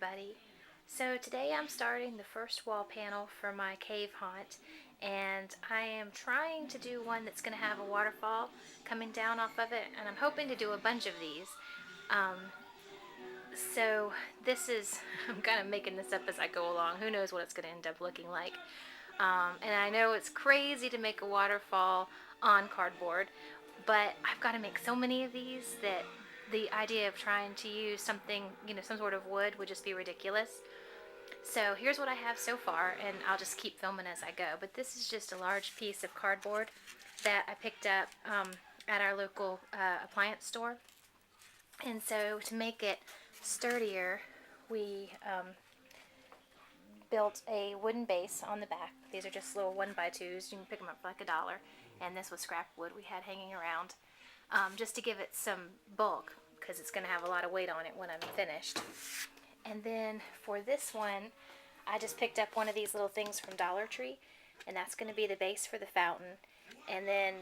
everybody. So today I'm starting the first wall panel for my cave haunt, and I am trying to do one that's going to have a waterfall coming down off of it, and I'm hoping to do a bunch of these. Um, so this is, I'm kind of making this up as I go along. Who knows what it's going to end up looking like. And I know it's crazy to make a waterfall on cardboard, but I've got to make so many of these that the idea of trying to use something, some sort of wood would just be ridiculous. So here's what I have so far, and I'll just keep filming as I go. But this is just a large piece of cardboard that I picked up at our local appliance store. And so to make it sturdier, we built a wooden base on the back. These are just little 1x2s. You can pick them up for like $1. And this was scrap wood we had hanging around, just to give it some bulk, because it's going to have a lot of weight on it when I'm finished. And then for this one, I just picked up one of these little things from Dollar Tree, and that's going to be the base for the fountain. And then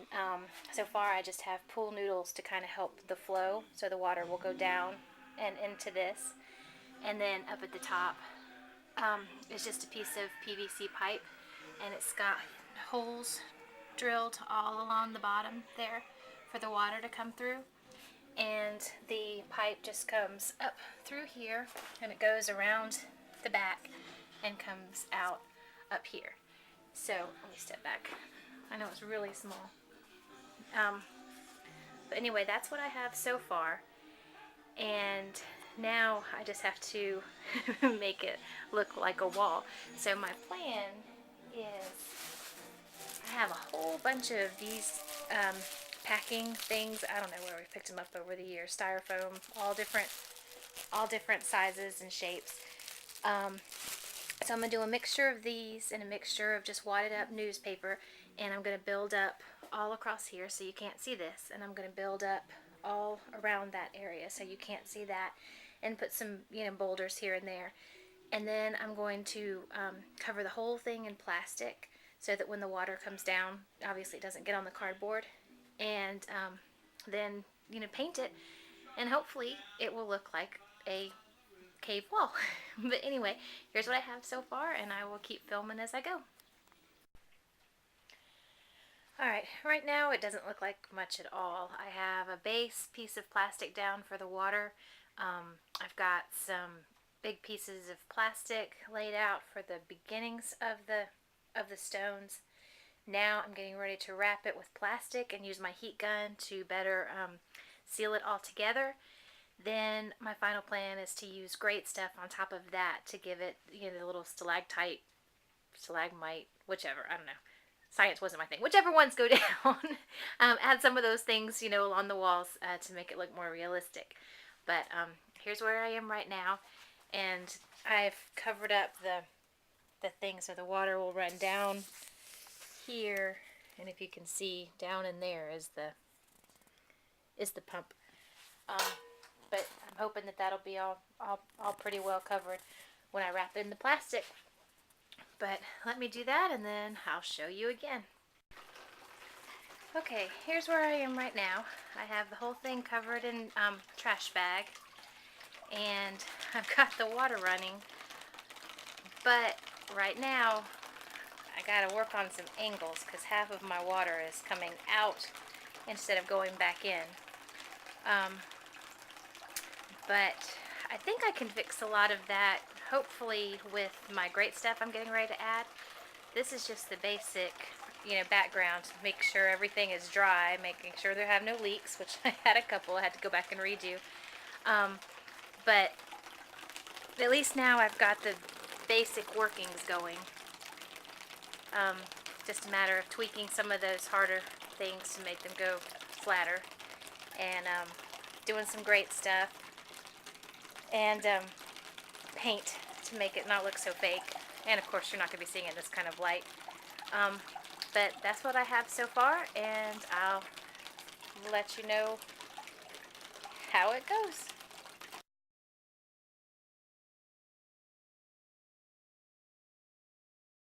so far I just have pool noodles to kind of help the flow, so the water will go down and into this. And then up at the top is just a piece of PVC pipe, and it's got holes drilled all along the bottom there for the water to come through. And the pipe just comes up through here, and it goes around the back and comes out up here. So let me step back. I know it's really small. But anyway, that's what I have so far. And now I just have to make it look like a wall. So my plan is I have a whole bunch of these packing things. I don't know where we picked them up over the years. Styrofoam, all different sizes and shapes. So I'm going to do a mixture of these and a mixture of just wadded up newspaper, and I'm going to build up all across here so you can't see this, and I'm going to build up all around that area so you can't see that, and put some boulders here and there. And then I'm going to cover the whole thing in plastic so that when the water comes down, obviously it doesn't get on the cardboard. And then paint it, and hopefully it will look like a cave wall. But anyway, here's what I have so far, and I will keep filming as I go. Alright, right now it doesn't look like much at all. I have a base piece of plastic down for the water. I've got some big pieces of plastic laid out for the beginnings of the stones. Now I'm getting ready to wrap it with plastic and use my heat gun to better seal it all together. Then my final plan is to use great stuff on top of that to give it, the little stalactite, stalagmite, whichever, I don't know. Science wasn't my thing. Whichever ones go down. Add some of those things, along the walls to make it look more realistic. But here's where I am right now. And I've covered up the thing so the water will run down here, and if you can see down in there is the pump. But I'm hoping that that'll be all pretty well covered when I wrap it in the plastic. But let me do that, and then I'll show you again. Okay, here's where I am right now. I have the whole thing covered in trash bag, and I've got the water running. But right now I gotta work on some angles, because half of my water is coming out instead of going back in. But I think I can fix a lot of that, hopefully, with my great stuff I'm getting ready to add. This is just the basic, background. Make sure everything is dry, making sure there have no leaks, which I had a couple I had to go back and redo. But at least now I've got the basic workings going. Just a matter of tweaking some of those harder things to make them go flatter, and doing some great stuff, and paint to make it not look so fake. And of course you're not going to be seeing it in this kind of light. But that's what I have so far, and I'll let you know how it goes.